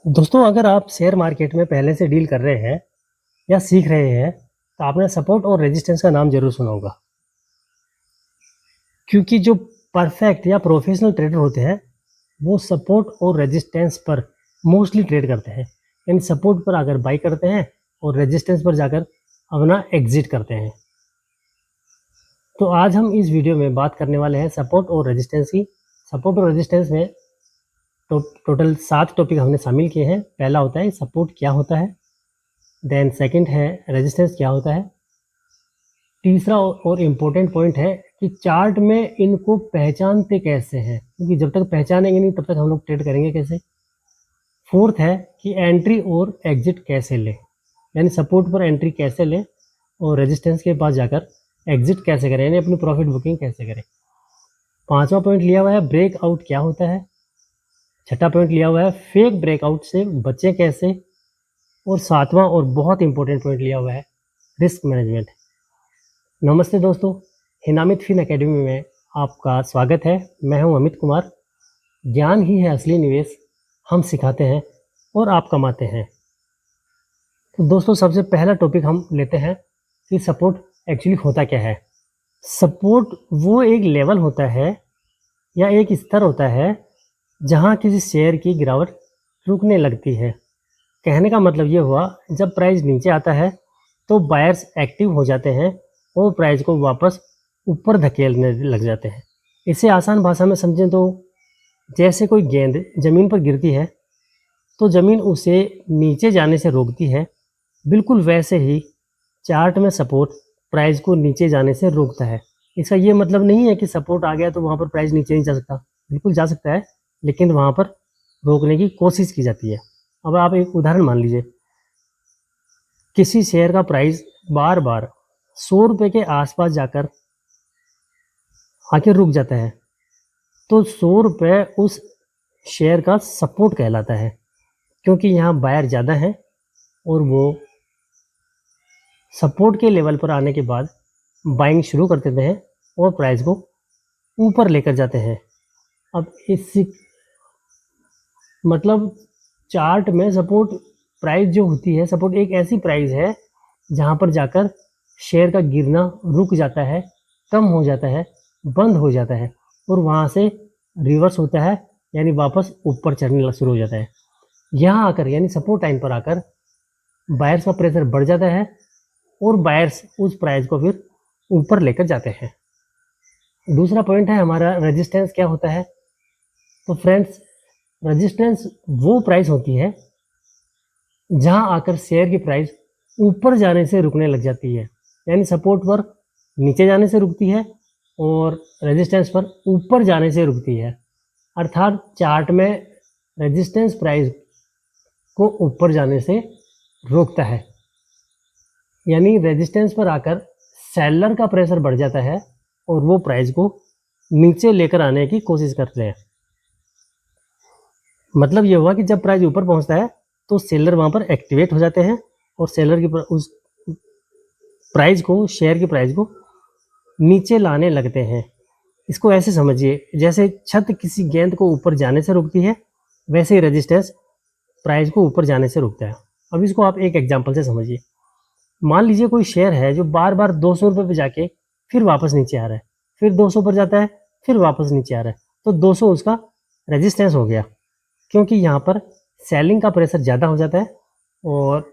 दोस्तों, अगर आप शेयर मार्केट में पहले से डील कर रहे हैं या सीख रहे हैं, तो आपने सपोर्ट और रेजिस्टेंस का नाम ज़रूर सुना होगा। क्योंकि जो परफेक्ट या प्रोफेशनल ट्रेडर होते हैं, वो सपोर्ट और रेजिस्टेंस पर मोस्टली ट्रेड करते हैं। यानी सपोर्ट पर आकर बाई करते हैं और रेजिस्टेंस पर जाकर अपना एग्जिट करते हैं। तो आज हम इस वीडियो में बात करने वाले हैं सपोर्ट और रेजिस्टेंस की। सपोर्ट और रेजिस्टेंस में टोटल 7 टॉपिक हमने शामिल किए हैं। पहला होता है सपोर्ट क्या होता है, देन सेकंड है रेजिस्टेंस क्या होता है, तीसरा और इम्पोर्टेंट पॉइंट है कि चार्ट में इनको पहचानते कैसे हैं, क्योंकि जब तक पहचानेंगे नहीं तब तक हम लोग ट्रेड करेंगे कैसे। फोर्थ है कि एंट्री और एग्जिट कैसे लें, यानी सपोर्ट पर एंट्री कैसे लें और रेजिस्टेंस के पास जाकर एग्जिट कैसे करें, यानी अपनी प्रॉफिट बुकिंग कैसे करें। पांचवा पॉइंट लिया हुआ है ब्रेकआउट क्या होता है। छठा पॉइंट लिया हुआ है फेक ब्रेकआउट से बचें कैसे। और सातवां और बहुत इंपॉर्टेंट पॉइंट लिया हुआ है रिस्क मैनेजमेंट। नमस्ते दोस्तों, हिनामित फिन एकेडमी में आपका स्वागत है। मैं हूं अमित कुमार। ज्ञान ही है असली निवेश, हम सिखाते हैं और आप कमाते हैं। तो दोस्तों, सबसे पहला टॉपिक हम लेते हैं कि सपोर्ट एक्चुअली होता क्या है। सपोर्ट वो एक लेवल होता है या एक स्तर होता है जहां किसी शेयर की गिरावट रुकने लगती है। कहने का मतलब ये हुआ, जब प्राइस नीचे आता है तो बायर्स एक्टिव हो जाते हैं और प्राइस को वापस ऊपर धकेलने लग जाते हैं। इसे आसान भाषा में समझें तो जैसे कोई गेंद ज़मीन पर गिरती है तो ज़मीन उसे नीचे जाने से रोकती है, बिल्कुल वैसे ही चार्ट में सपोर्ट प्राइस को नीचे जाने से रोकता है। इसका ये मतलब नहीं है कि सपोर्ट आ गया तो वहाँ पर प्राइस नीचे नहीं जा सकता, बिल्कुल जा सकता है, लेकिन वहाँ पर रोकने की कोशिश की जाती है। अब आप एक उदाहरण मान लीजिए, किसी शेयर का प्राइस बार बार 100 रुपये के आसपास जाकर आके रुक जाता है, तो 100 रुपये उस शेयर का सपोर्ट कहलाता है, क्योंकि यहाँ बायर ज़्यादा है और वो सपोर्ट के लेवल पर आने के बाद बाइंग शुरू कर देते हैं और प्राइस को ऊपर लेकर जाते हैं। अब इस मतलब चार्ट में सपोर्ट प्राइस जो होती है, सपोर्ट एक ऐसी प्राइस है जहाँ पर जाकर शेयर का गिरना रुक जाता है, कम हो जाता है, बंद हो जाता है और वहाँ से रिवर्स होता है, यानी वापस ऊपर चढ़ने शुरू हो जाता है। यहाँ आकर यानी सपोर्ट टाइम पर आकर बायर्स का प्रेशर बढ़ जाता है और बायर्स उस प्राइस को फिर ऊपर लेकर जाते हैं। दूसरा पॉइंट है हमारा रेजिस्टेंस क्या होता है। तो फ्रेंड्स, रेजिस्टेंस वो प्राइस होती है जहां आकर शेयर की प्राइस ऊपर जाने से रुकने लग जाती है, यानी सपोर्ट पर नीचे जाने से रुकती है और रेजिस्टेंस पर ऊपर जाने से रुकती है। अर्थात चार्ट में रेजिस्टेंस प्राइस को ऊपर जाने से रोकता है, यानी रेजिस्टेंस पर आकर सेलर का प्रेशर बढ़ जाता है और वो प्राइस को नीचे लेकर आने की कोशिश करते हैं। मतलब ये हुआ कि जब प्राइस ऊपर पहुंचता है तो सेलर वहां पर एक्टिवेट हो जाते हैं और सेलर की उस प्राइस को, शेयर की प्राइस को नीचे लाने लगते हैं। इसको ऐसे समझिए, जैसे छत किसी गेंद को ऊपर जाने से रोकती है, वैसे ही रेजिस्टेंस प्राइस को ऊपर जाने से रोकता है। अब इसको आप एक एग्जांपल से समझिए। मान लीजिए कोई शेयर है जो बार बार 200 रुपये पे जाके फिर वापस नीचे आ रहा है, फिर 200 पर जाता है, फिर वापस नीचे आ रहा है, तो 200 उसका रेजिस्टेंस हो गया, क्योंकि यहाँ पर सेलिंग का प्रेशर ज़्यादा हो जाता है और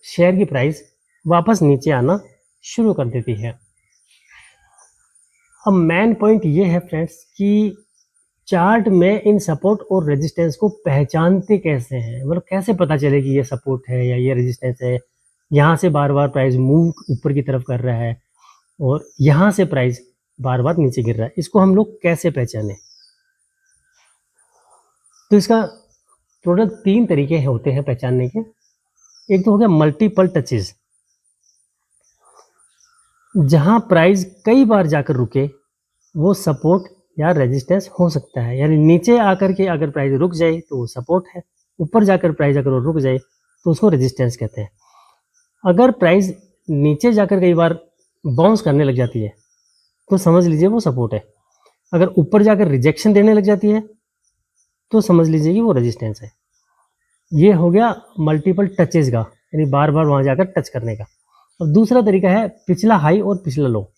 शेयर की प्राइस वापस नीचे आना शुरू कर देती है। अब मेन पॉइंट ये है फ्रेंड्स कि चार्ट में इन सपोर्ट और रेजिस्टेंस को पहचानते कैसे हैं, मतलब कैसे पता चले कि ये सपोर्ट है या ये रेजिस्टेंस है। यहाँ से बार बार प्राइस मूव ऊपर की तरफ कर रहा है और यहाँ से प्राइस बार बार नीचे गिर रहा है, इसको हम लोग कैसे पहचाने। तो इसका टोटल 3 तरीके होते हैं पहचानने के। एक तो हो गया मल्टीपल टचेस, जहां प्राइस कई बार जाकर रुके वो सपोर्ट या रेजिस्टेंस हो सकता है, यानी नीचे आकर के अगर प्राइस रुक जाए तो वो सपोर्ट है, ऊपर जाकर प्राइस अगर वो रुक जाए तो उसको रेजिस्टेंस कहते हैं। अगर प्राइस नीचे जाकर कई बार बाउंस करने लग जाती है तो समझ लीजिए वो सपोर्ट है। अगर ऊपर जाकर रिजेक्शन देने लग जाती है तो समझ लीजिए कि वो रेजिस्टेंस है। ये हो गया मल्टीपल टचेज का, यानी बार बार वहाँ जाकर टच करने का। अब दूसरा तरीका है पिछला हाई और पिछला लो,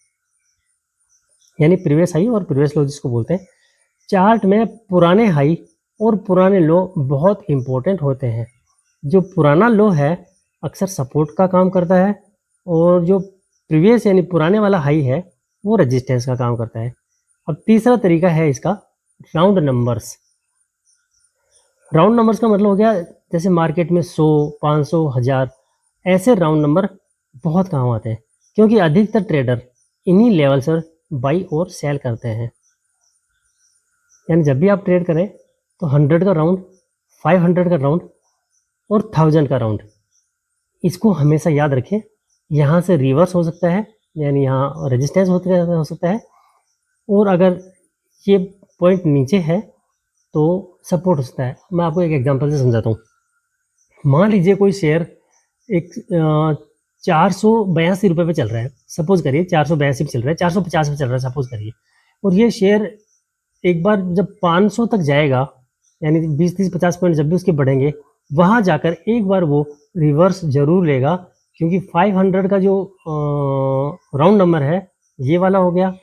यानी प्रीवियस हाई और प्रीवियस लो जिसको बोलते हैं। चार्ट में पुराने हाई और पुराने लो बहुत इंपॉर्टेंट होते हैं। जो पुराना लो है अक्सर सपोर्ट का काम करता है, और जो प्रीवियस यानी पुराने वाला हाई है वो रेजिस्टेंस का काम करता है। अब तीसरा तरीका है इसका राउंड नंबर्स। राउंड नंबर्स का मतलब हो गया जैसे मार्केट में 100, 500, 1000 ऐसे राउंड नंबर बहुत काम आते हैं, क्योंकि अधिकतर ट्रेडर इन्हीं लेवल्स पर बाई और सेल करते हैं। यानी जब भी आप ट्रेड करें तो 100 का राउंड, 500 का राउंड और 1000 का राउंड, इसको हमेशा याद रखें। यहाँ से रिवर्स हो सकता है, यानी यहाँ रेजिस्टेंस हो सकता है, और अगर ये पॉइंट नीचे है तो सपोर्ट हो सकता है। मैं आपको एक एग्जांपल से समझाता हूँ। मान लीजिए कोई शेयर एक 482 रुपये पे चल रहा है, सपोज करिए 482 पे चल रहा है, 450 पे चल रहा है सपोज करिए, और ये शेयर एक बार जब 500 तक जाएगा, यानी 20-30-50 पॉइंट जब भी उसके बढ़ेंगे, वहाँ जाकर एक बार वो रिवर्स जरूर लेगा, क्योंकि 500 का जो राउंड नंबर है ये वाला हो गया,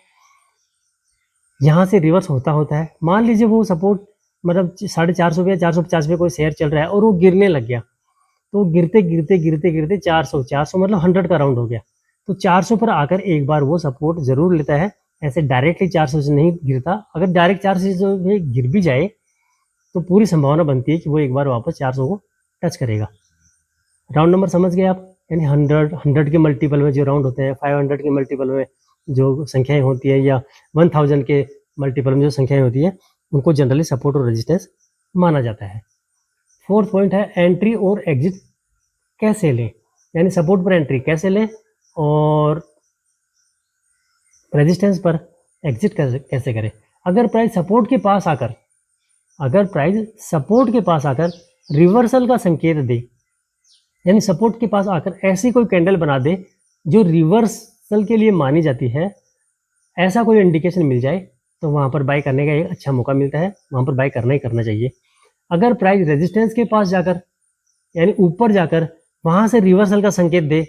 यहाँ से रिवर्स होता होता है। मान लीजिए वो सपोर्ट मतलब 450 पे 450 पे कोई शेयर चल रहा है और वो गिरने लग गया, तो गिरते गिरते गिरते गिरते 400 मतलब 100 का राउंड हो गया, तो 400 पर आकर एक बार वो सपोर्ट जरूर लेता है। ऐसे डायरेक्टली 400 से नहीं गिरता। अगर डायरेक्ट 400 से गिर भी जाए तो पूरी संभावना बनती है कि वो एक बार वापस 400 को टच करेगा। राउंड नंबर समझ गए आप, यानी 100 के मल्टीपल में जो राउंड होते हैं, 500 के मल्टीपल में जो संख्याएं होती है, या 1000 के मल्टीपल में जो संख्याएं होती है, उनको जनरली सपोर्ट और रेजिस्टेंस माना जाता है। फोर्थ पॉइंट है एंट्री और एग्जिट कैसे लें, यानी सपोर्ट पर एंट्री कैसे लें और रेजिस्टेंस पर एग्जिट कैसे करें। अगर प्राइस सपोर्ट के पास आकर रिवर्सल का संकेत दे, यानी सपोर्ट के पास आकर ऐसी कोई कैंडल बना दे जो रिवर्सल के लिए मानी जाती है, ऐसा कोई इंडिकेशन मिल जाए, तो वहाँ पर बाय करने का एक अच्छा मौका मिलता है, वहाँ पर बाय करना ही करना चाहिए। अगर प्राइस रेजिस्टेंस के पास जाकर यानी ऊपर जाकर वहाँ से रिवर्सल का संकेत दे,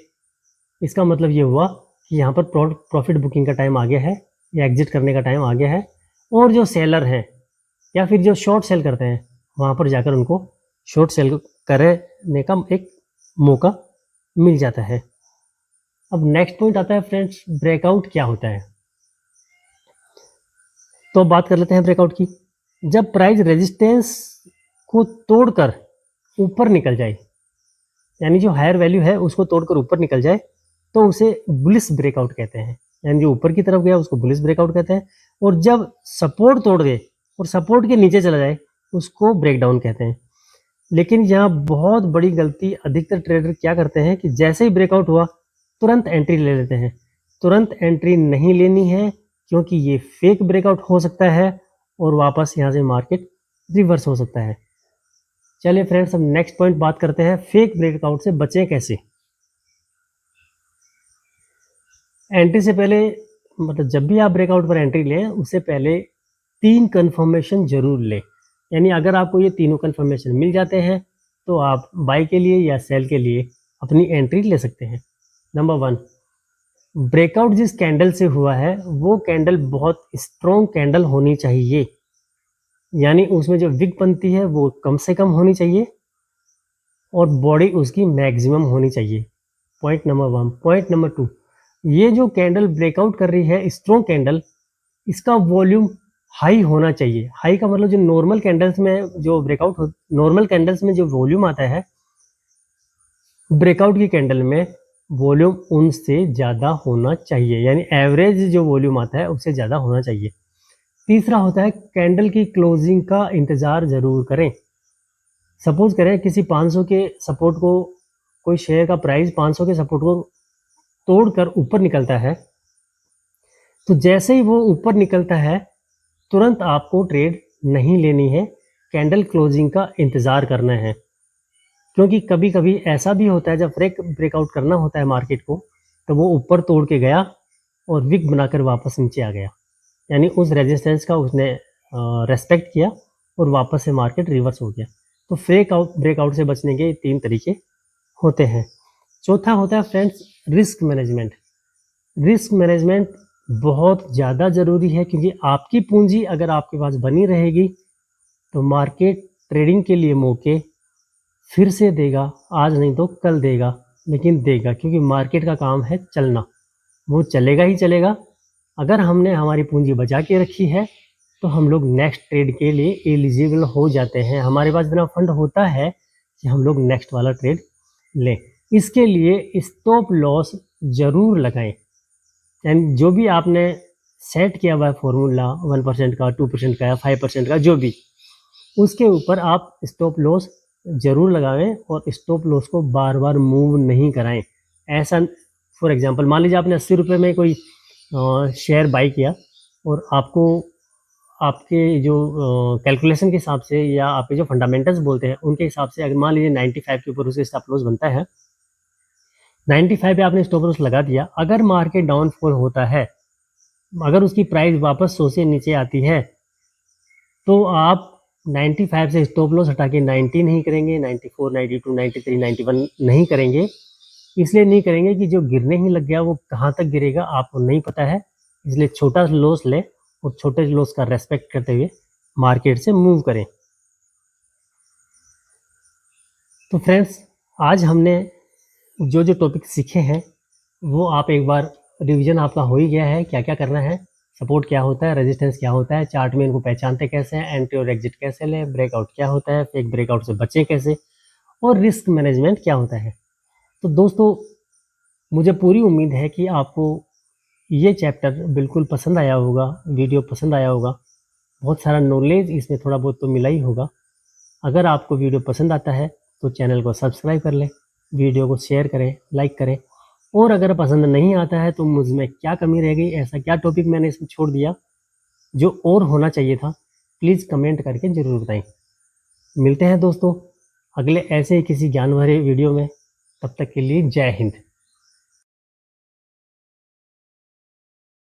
इसका मतलब ये हुआ कि यहाँ पर प्रॉफिट बुकिंग का टाइम आ गया है या एग्जिट करने का टाइम आ गया है, और जो सेलर हैं या फिर जो शॉर्ट सेल करते हैं वहाँ पर जाकर उनको शॉर्ट सेल करने का एक मौका मिल जाता है। अब नेक्स्ट पॉइंट आता है फ्रेंड्स, ब्रेकआउट क्या होता है। तो बात कर लेते हैं ब्रेकआउट की। जब प्राइस रेजिस्टेंस को तोड़कर ऊपर निकल जाए, यानी जो हायर वैल्यू है उसको तोड़कर ऊपर निकल जाए, तो उसे बुलिश ब्रेकआउट कहते हैं, यानी जो ऊपर की तरफ गया उसको बुलिश ब्रेकआउट कहते हैं। और जब सपोर्ट तोड़ दे और सपोर्ट के नीचे चला जाए उसको ब्रेकडाउन कहते हैं। लेकिन यहाँ बहुत बड़ी गलती अधिकतर ट्रेडर क्या करते हैं कि जैसे ही ब्रेकआउट हुआ तुरंत एंट्री ले लेते हैं। तुरंत एंट्री नहीं लेनी है, क्योंकि ये फेक ब्रेकआउट हो सकता है और वापस यहाँ से मार्केट रिवर्स हो सकता है। चलिए फ्रेंड्स, हम नेक्स्ट पॉइंट बात करते हैं, फेक ब्रेकआउट से बचें कैसे। एंट्री से पहले मतलब जब भी आप ब्रेकआउट पर एंट्री लें उससे पहले 3 कन्फर्मेशन जरूर लें। यानी अगर आपको ये तीनों कन्फर्मेशन मिल जाते हैं तो आप बाई के लिए या सेल के लिए अपनी एंट्री ले सकते हैं। नंबर 1, ब्रेकआउट जिस कैंडल से हुआ है वो कैंडल बहुत स्ट्रॉन्ग कैंडल होनी चाहिए, यानी उसमें जो विक बनती है वो कम से कम होनी चाहिए और बॉडी उसकी मैक्सिमम होनी चाहिए। Point number 1। पॉइंट नंबर 2, ये जो कैंडल ब्रेकआउट कर रही है स्ट्रॉन्ग कैंडल, इसका वॉल्यूम हाई होना चाहिए। हाई का मतलब जो नॉर्मल कैंडल्स में जो नॉर्मल कैंडल्स में जो वॉल्यूम आता है, ब्रेकआउट की कैंडल में वॉल्यूम उनसे ज़्यादा होना चाहिए, यानी एवरेज जो वॉल्यूम आता है उससे ज़्यादा होना चाहिए। तीसरा होता है कैंडल की क्लोजिंग का इंतज़ार ज़रूर करें। सपोज करें किसी 500 के सपोर्ट को, कोई शेयर का प्राइस 500 के सपोर्ट को तोड़कर ऊपर निकलता है, तो जैसे ही वो ऊपर निकलता है तुरंत आपको ट्रेड नहीं लेनी है, कैंडल क्लोजिंग का इंतज़ार करना है। क्योंकि कभी कभी ऐसा भी होता है जब ब्रेकआउट करना होता है मार्केट को, तो वो ऊपर तोड़ के गया और विक बनाकर वापस नीचे आ गया, यानी उस रेजिस्टेंस का उसने रेस्पेक्ट किया और वापस से मार्केट रिवर्स हो गया। तो ब्रेकआउट से बचने के 3 तरीके होते हैं। चौथा होता है friends risk management. Risk management बहुत ज़्यादा ज़रूरी है, क्योंकि आपकी पूंजी अगर आपके पास बनी रहेगी तो मार्केट ट्रेडिंग के लिए मौके फिर से देगा, आज नहीं तो कल देगा, लेकिन देगा, क्योंकि मार्केट का काम है चलना, वो चलेगा ही चलेगा। अगर हमने हमारी पूंजी बचा के रखी है तो हम लोग नेक्स्ट ट्रेड के लिए एलिजिबल हो जाते हैं, हमारे पास इतना फंड होता है कि हम लोग नेक्स्ट वाला ट्रेड लें। इसके लिए स्टॉप लॉस ज़रूर लगाएं। एंड जो भी आपने सेट किया हुआ है फॉर्मूला 1% का, 2% का या 5% का, जो भी, उसके ऊपर आप स्टॉप लॉस ज़रूर लगाएं और स्टॉप लॉस को बार बार मूव नहीं कराएं। ऐसा फॉर एग्जांपल मान लीजिए आपने 80 रुपये में कोई शेयर बाई किया और आपको आपके जो कैलकुलेशन के हिसाब से या आपके जो फंडामेंटल्स बोलते हैं उनके हिसाब से, अगर मान लीजिए 95 के ऊपर उसका स्टॉप लॉस बनता है, 95 पे आपने स्टॉप लॉस लगा दिया, अगर मार्केट डाउनफॉल होता है, अगर उसकी प्राइस वापस 100 से नीचे आती है, तो आप 95 से स्टॉप लॉस हटा के 90 नहीं करेंगे, 94, 92, 93, 91 नहीं करेंगे। इसलिए नहीं करेंगे कि जो गिरने ही लग गया वो कहाँ तक गिरेगा आपको नहीं पता है, इसलिए छोटा लॉस ले और छोटे लॉस का रेस्पेक्ट करते हुए मार्केट से मूव करें। तो फ्रेंड्स, आज हमने जो जो टॉपिक सीखे हैं वो आप एक बार रिवीजन आपका हो ही गया है, क्या क्या करना है, सपोर्ट क्या होता है, रेजिस्टेंस क्या होता है, चार्ट में इनको पहचानते कैसे हैं, एंट्री और एग्जिट कैसे लें, ब्रेकआउट क्या होता है, फेक ब्रेकआउट से बचें कैसे, और रिस्क मैनेजमेंट क्या होता है। तो दोस्तों, मुझे पूरी उम्मीद है कि आपको ये चैप्टर बिल्कुल पसंद आया होगा, वीडियो पसंद आया होगा, बहुत सारा नॉलेज इसमें थोड़ा बहुत तो मिला ही होगा। अगर आपको वीडियो पसंद आता है तो चैनल को सब्सक्राइब कर लें, वीडियो को शेयर करें, लाइक करें, और अगर पसंद नहीं आता है तो मुझ में क्या कमी रह गई, ऐसा क्या टॉपिक मैंने इसमें छोड़ दिया जो और होना चाहिए था, प्लीज़ कमेंट करके ज़रूर बताएं। मिलते हैं दोस्तों अगले ऐसे ही किसी ज्ञान भरे वीडियो में, तब तक के लिए जय हिंद।